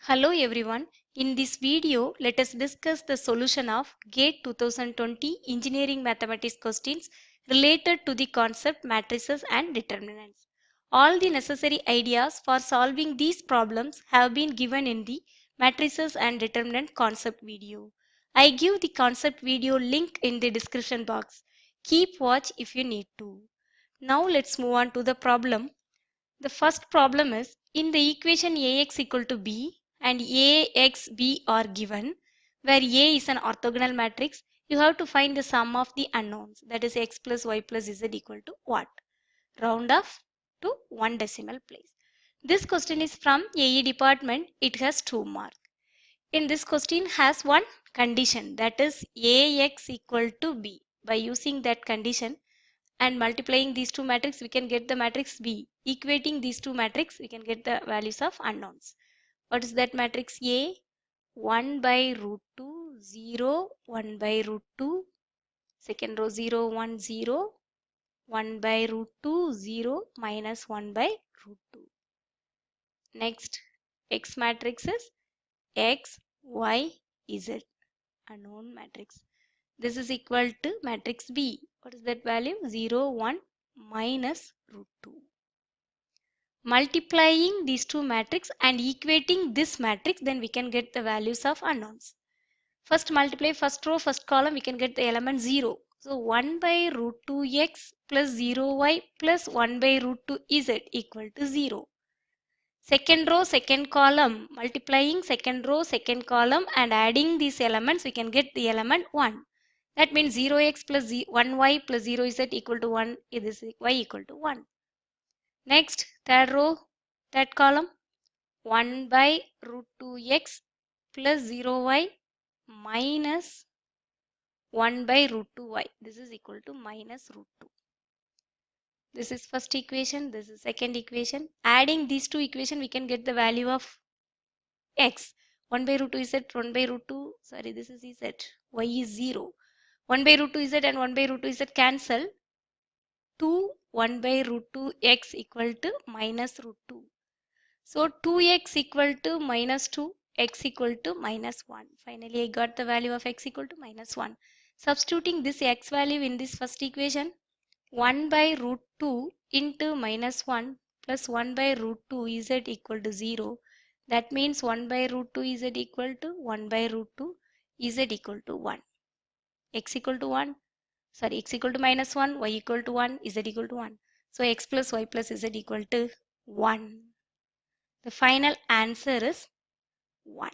Hello everyone. In this video, let us discuss the solution of GATE 2020 Engineering Mathematics questions related to the concept matrices and determinants. All the necessary ideas for solving these problems have been given in the matrices and determinant concept video. I give the concept video link in the description box. Keep watch if you need to. Now let's move on to the problem. The first problem is in the equation Ax equal to b and Ax, b are given, where A is an orthogonal matrix, you have to find the sum of the unknowns, that is x plus y plus z equal to what? Round off to one decimal place. This question is from AE department. It has 2 marks. In this question has one condition, that is Ax equal to b. By using that condition and multiplying these two matrices, we can get the matrix B. Equating these two matrices, we can get the values of unknowns. What is that matrix A? 1 by root 2, 0, 1 by root 2, second row 0, 1, 0, 1 by root 2, 0, minus 1 by root 2. Next, X matrix is X, Y, Z, unknown matrix. This is equal to matrix B. What is that value? 0, 1, minus root 2. Multiplying these two matrices and equating this matrix, then we can get the values of unknowns. First multiply first row, first column, we can get the element 0. So 1 by root 2x plus 0y plus 1 by root 2z equal to 0. Second row, second column, multiplying second row, second column and adding these elements, we can get the element 1. That means 0x plus 1y plus 0z equal to 1, this is y equal to 1. Next, third row, third column, 1 by root 2x plus 0y minus 1 by root 2y. This is equal to minus root 2. This is first equation, this is second equation. Adding these two equations, we can get the value of x. 1 by root 2 z, 1 by root 2, sorry, this is z, y is 0. 1 by root 2 z and 1 by root 2 z cancel. 2, 1 by root 2 x equal to minus root 2. So 2x equal to minus 2, x equal to minus 1. Finally, I got the value of x equal to minus 1. Substituting this x value in this first equation, 1 by root 2 into minus 1 plus 1 by root 2 z equal to 0. That means 1 by root 2 z equal to 1 by root 2 z equal to 1. X equal to 1. Sorry, x equal to minus 1, y equal to 1, z equal to 1. So x plus y plus z equal to 1. The final answer is 1.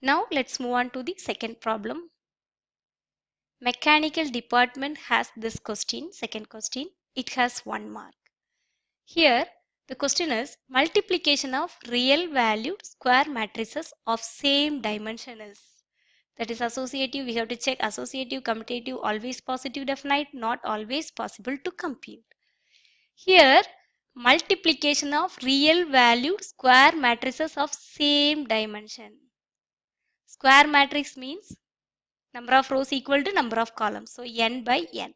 Now let's move on to the second problem. Mechanical department has this question, second question. It has 1 mark. Here the question is multiplication of real valued square matrices of same dimension is. That is associative. We have to check associative, commutative, always positive definite, not always possible to compute. Here multiplication of real valued square matrices of same dimension. Square matrix means number of rows equal to number of columns. So n by n.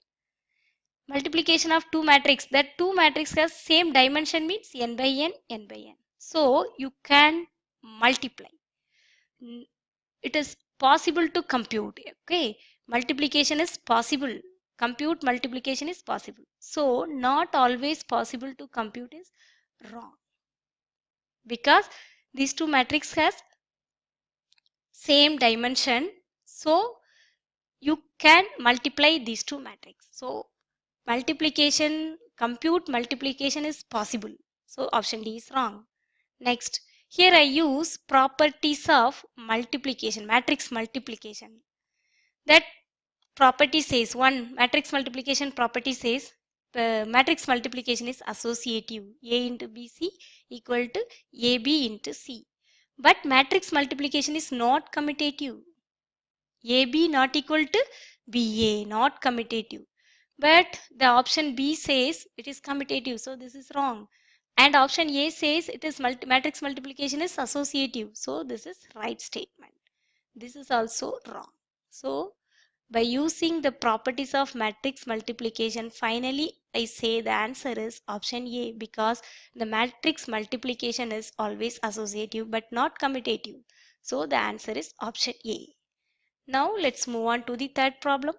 Multiplication of two matrix, that two matrix has same dimension means n by n, n by n. So you can multiply. It is possible to compute. Okay, multiplication is possible. Compute multiplication is possible. So not always possible to compute is wrong, because these two matrix has same dimension. So you can multiply these two matrices. So multiplication, compute multiplication is possible. So option D is wrong. Next, here I use properties of multiplication, matrix multiplication. That property says, one matrix multiplication property says the matrix multiplication is associative. A into BC equal to AB into C. But matrix multiplication is not commutative. AB not equal to BA, not commutative. But the option B says it is commutative, so this is wrong. And option A says it is matrix multiplication is associative, so this is right statement. This is also wrong. So By using the properties of matrix multiplication, finally I say the answer is option A, because the matrix multiplication is always associative but not commutative. So the answer is option A. Now let's move on to the third problem.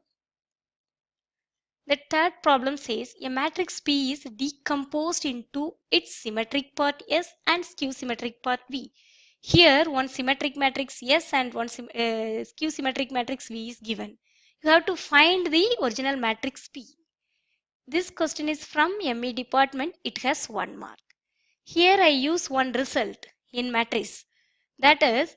The third problem says a matrix P is decomposed into its symmetric part S and skew symmetric part V. Here one symmetric matrix S and one skew symmetric matrix V is given. You have to find the original matrix P. This question is from ME department. It has 1 mark. Here I use one result in matrix. That is,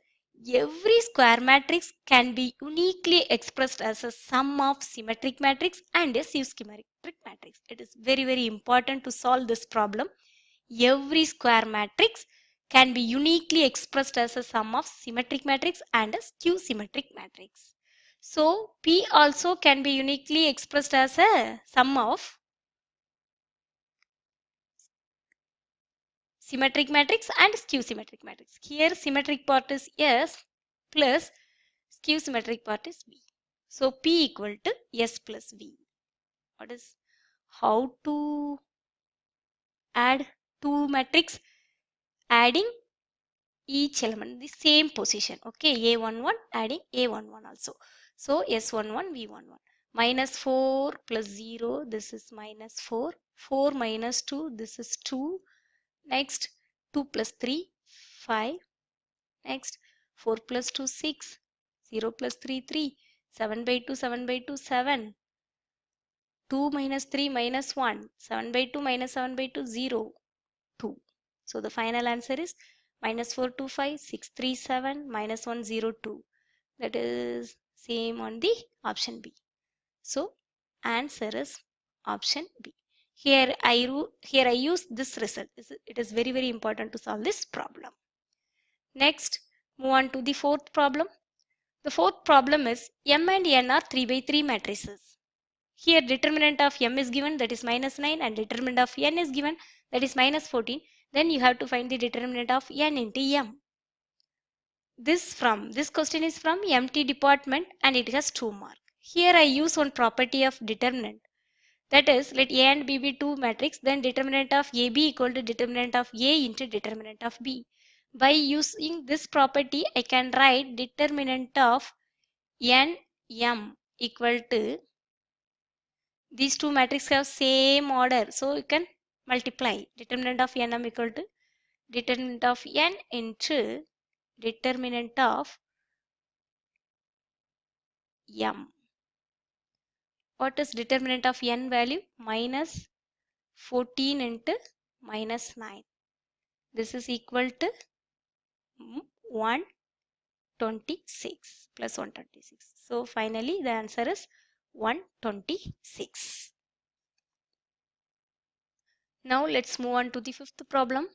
every square matrix can be uniquely expressed as a sum of symmetric matrix and a skew-symmetric matrix. It is very important to solve this problem. Every square matrix can be uniquely expressed as a sum of symmetric matrix and a skew-symmetric matrix. So P also can be uniquely expressed as a sum of symmetric matrix and skew symmetric matrix. Here symmetric part is S plus skew symmetric part is V. So P equal to S plus V. What is how to add two matrix? Adding each element the same position. Okay, A11 adding A11 also. So S11 V11 minus 4 plus 0, this is minus 4. 4 minus 2, this is 2. Next 2 plus 3 5. Next 4 plus 2 6. 0 plus 3 3. 7 by 2 7 by 2 7. 2 minus 3 minus 1. 7 by 2 minus 7 by 2 0 2. So the final answer is minus 425 637 minus 102. That is same on the option B. So answer is option B. Here I use this result. It is very important to solve this problem. Next, move on to the fourth problem. The fourth problem is M and N are 3 by 3 matrices. Here determinant of M is given, that is minus 9, and determinant of N is given, that is minus 14. Then you have to find the determinant of N into M. This question is from MT department and it has 2 marks. Here I use one property of determinant. That is, let A and B be two matrix, then determinant of AB equal to determinant of A into determinant of B. By using this property, I can write determinant of N M equal to, these two matrices have same order, so you can multiply. Determinant of Nm equal to determinant of N into determinant of M. What is determinant of N value? Minus 14 into minus 9. This is equal to 126 plus 126. So finally the answer is 126. Now let's move on to the fifth problem.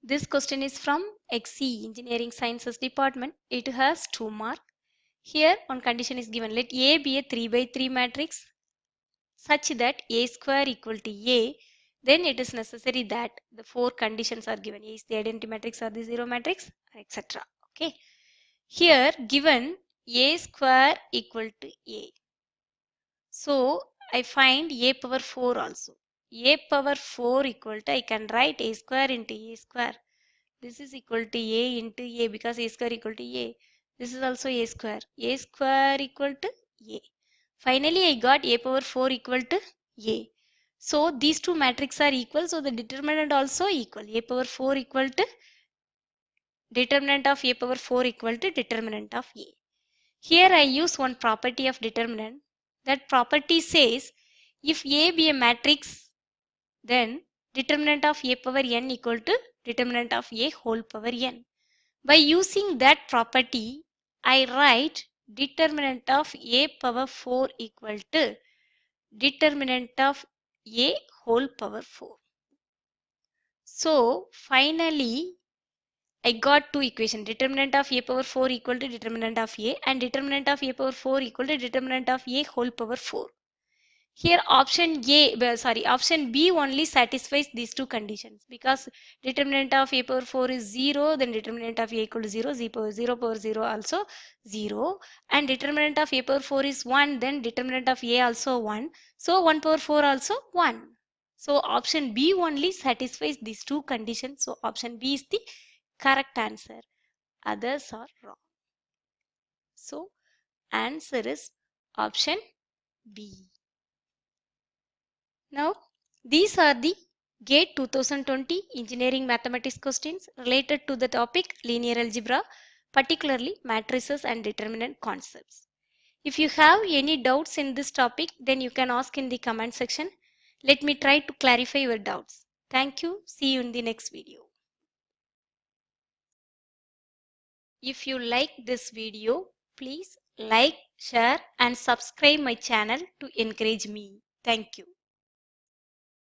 This question is from XE Engineering Sciences Department. It has 2 marks. Here one condition is given. Let A be a 3 by 3 matrix such that A square equal to A. Then it is necessary that the 4 conditions are given. A is the identity matrix or the zero matrix, etc. Okay. Here given A square equal to A. So I find A power 4 also. A power 4 equal to, I can write A square into A square. This is equal to A into A because A square equal to A. This is also A square. A square equal to A. Finally, I got A power 4 equal to A. So these two matrices are equal. So the determinant also equal. A power 4 equal to determinant of A power 4 equal to determinant of A. Here I use one property of determinant. That property says if A be a matrix, then determinant of A power n equal to determinant of A whole power n. By using that property, I write determinant of A power 4 equal to determinant of A whole power 4. So finally, I got two equations. Determinant of A power 4 equal to determinant of A and determinant of A power 4 equal to determinant of A whole power 4. Here option B only satisfies these two conditions, because determinant of a power 4 is 0, then determinant of a equal to 0, 0 power 0 also 0, and determinant of a power 4 is 1, then determinant of a also 1, so 1 power 4 also 1. So option B only satisfies these two conditions, so option B is the correct answer. Others are wrong. So answer is option B. Now, these are the GATE 2020 engineering mathematics questions related to the topic linear algebra, particularly matrices and determinant concepts. If you have any doubts in this topic, then you can ask in the comment section. Let me try to clarify your doubts. Thank you. See you in the next video. If you like this video, please like, share and subscribe my channel to encourage me. Thank you.